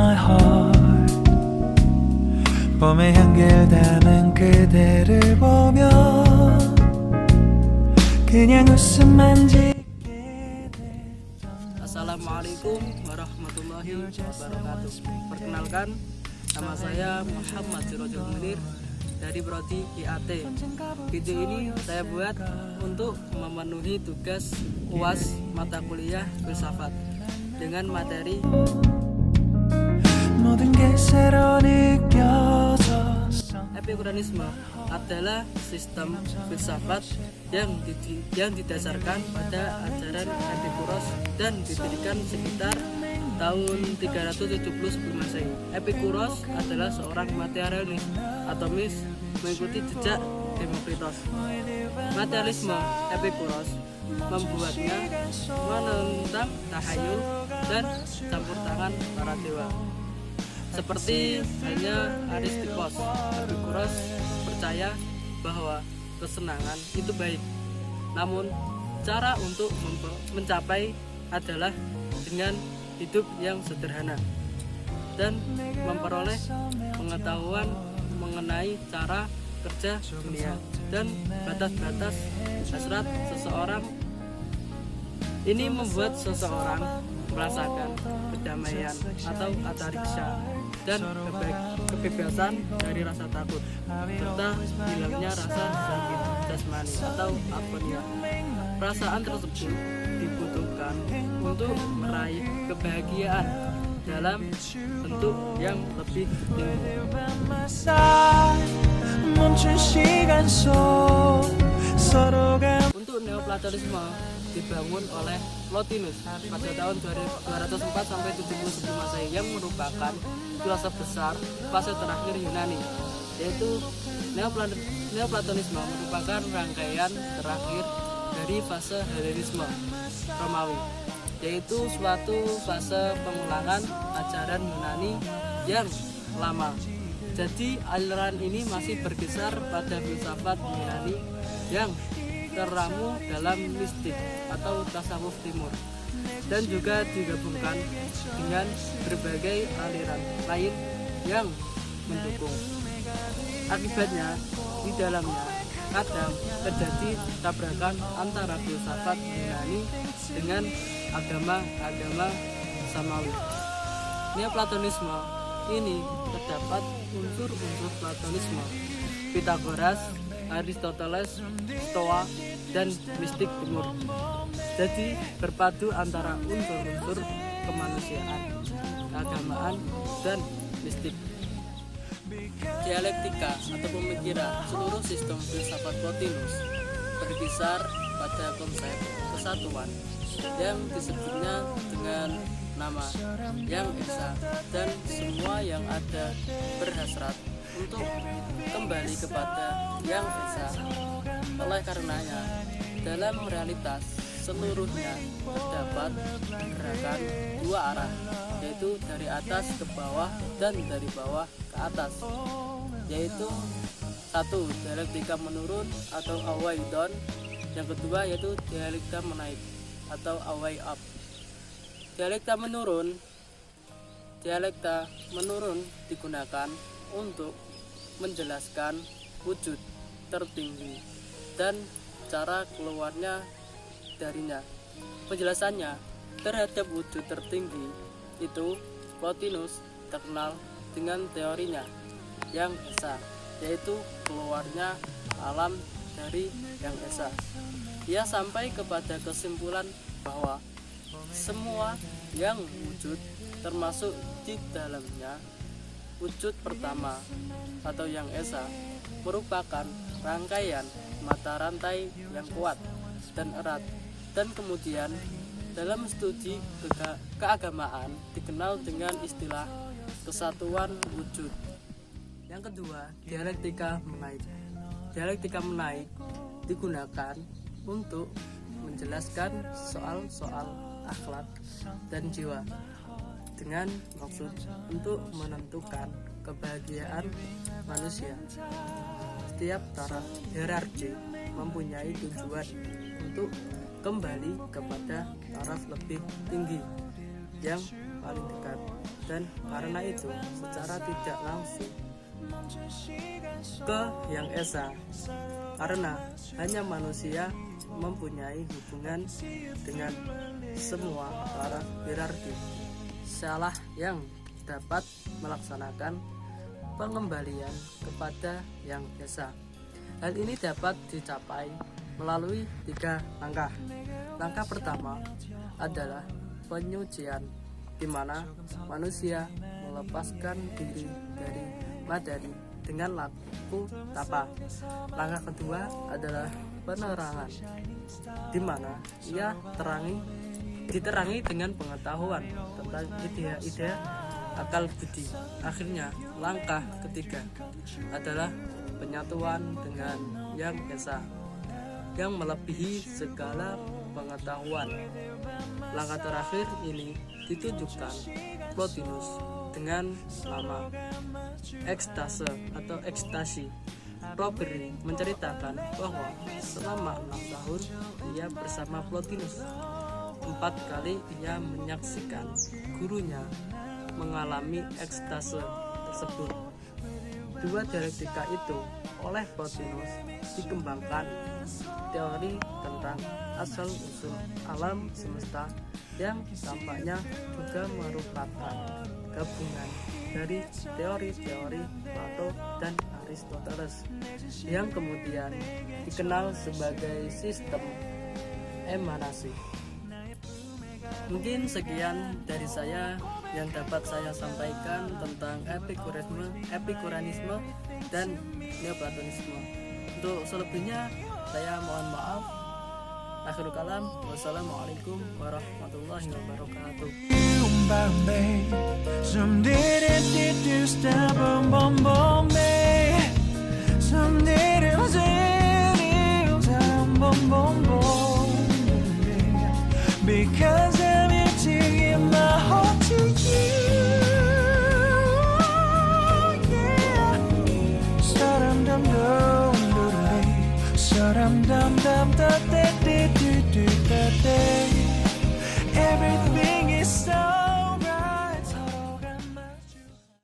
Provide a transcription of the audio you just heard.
my heart 봄의 향기를 담은 그대를 보며 그냥 웃음만 짓게 됐던 Assalamualaikum warahmatullahi wabarakatuh. Perkenalkan, nama saya Muhammad Sirojul Munir dari Prodi IAT. Video ini saya buat untuk memenuhi tugas UAS mata kuliah filsafat dengan materi 모든 게 새로 느껴졌어. Epikureanisme adalah sistem filsafat yang didasarkan pada ajaran Epikuros dan didirikan sekitar tahun 370 sebelum Masehi. Epikuros adalah seorang materialis atomis mengikuti jejak Demokritos. Materialisme Epikuros membuatnya menentang tahayul dan campur tangan para dewa. Seperti halnya Aristikos, Epikuros percaya bahwa kesenangan itu baik. Namun, cara untuk mencapai adalah dengan hidup yang sederhana dan memperoleh pengetahuan mengenai cara kerja dunia dan batas-batas hasrat seseorang. Ini membuat seseorang merasakan kedamaian atau atariksya dan kebebasan dari rasa takut serta hilangnya rasa sakit jasmani atau aponia. Perasaan tersebut dibutuhkan untuk meraih kebahagiaan dalam bentuk yang lebih tinggi. Untuk Neoplatonisme dibangun oleh Plotinus pada tahun 204 sampai 70 sebelum Masehi yang merupakan filosof besar fase terakhir Yunani, yaitu Neoplatonisme merupakan rangkaian terakhir dari fase Helenisme Romawi, yaitu suatu fase pengulangan ajaran Yunani yang lama. Jadi aliran ini masih berkisar pada filsafat Yunani yang teramu dalam mistik atau tasawuf timur dan juga digabungkan dengan berbagai aliran lain yang mendukung. Akibatnya di dalamnya kadang terjadi tabrakan antara filsafat Yunani dengan agama-agama samawi. Neoplatonisme ini terdapat unsur-unsur Platonisme, Pitagoras, Aristoteles, Stoa, dan mistik timur. Jadi berpadu antara unsur-unsur kemanusiaan, keagamaan, dan mistik. Dialektika atau pemikiran seluruh sistem filsafat Plotinus berkisar pada konsep kesatuan yang disebutnya dengan nama yang esa, dan semua yang ada berhasrat untuk kembali kepada yang esa. Oleh karenanya, dalam realitas seluruhnya terdapat gerakan dua arah, yaitu dari atas ke bawah dan dari bawah ke atas, yaitu satu, dialektika menurun atau away down. Yang kedua yaitu dialektika menaik atau away up. Dialektika menurun digunakan untuk menjelaskan wujud tertinggi dan cara keluarnya darinya. Penjelasannya terhadap wujud tertinggi itu Plotinus terkenal dengan teorinya yang esa, yaitu keluarnya alam dari yang esa. Ia sampai kepada kesimpulan bahwa semua yang wujud termasuk di dalamnya wujud pertama atau yang esa merupakan rangkaian mata rantai yang kuat dan erat, dan kemudian dalam studi keagamaan dikenal dengan istilah kesatuan wujud. Yang kedua, dialektika menaik. Dialektika menaik digunakan untuk menjelaskan soal-soal akhlak dan jiwa dengan maksud untuk menentukan kebahagiaan manusia. Setiap taraf hierarki mempunyai tujuan untuk kembali kepada taraf lebih tinggi yang paling dekat, dan karena itu secara tidak langsung ke Yang Esa, karena hanya manusia mempunyai hubungan dengan semua para hierarki. Salah yang dapat melaksanakan pengembalian kepada Yang Esa. Hal ini dapat dicapai melalui 3 langkah. Langkah pertama adalah penyucian, di mana manusia melepaskan diri dari materi dengan laku tapa. Langkah kedua adalah penerangan, di mana ia diterangi dengan pengetahuan tentang ide-ide akal budi. Akhirnya, langkah ketiga adalah penyatuan dengan Yang Esa yang melebihi segala pengetahuan. Langkah terakhir ini ditunjukkan Plotinus dengan nama ekstase atau ekstasi. Robert menceritakan bahwa selama 6 tahun ia bersama Plotinus. 4 kali ia menyaksikan gurunya mengalami ekstase tersebut. 2 dialektika itu oleh Plotinus dikembangkan teori tentang asal-usul alam semesta yang tampaknya juga merupakan gabungan dari teori-teori Plato dan Aristoteles yang kemudian dikenal sebagai sistem emanasi. Mungkin sekian dari saya yang dapat saya sampaikan tentang epikureanisme dan neoplatonisme. Untuk selebihnya saya mohon maaf. Akhirul kalam, wassalamualaikum warahmatullahi wabarakatuh. Some did it, did you stop, boom, boom, boom, babe. Some did it, boom, boom, boom, babe. Because I'm taking my heart to you, yeah. Sa-dum, dum, dum, dum, dum, dum, dum, dum, dum.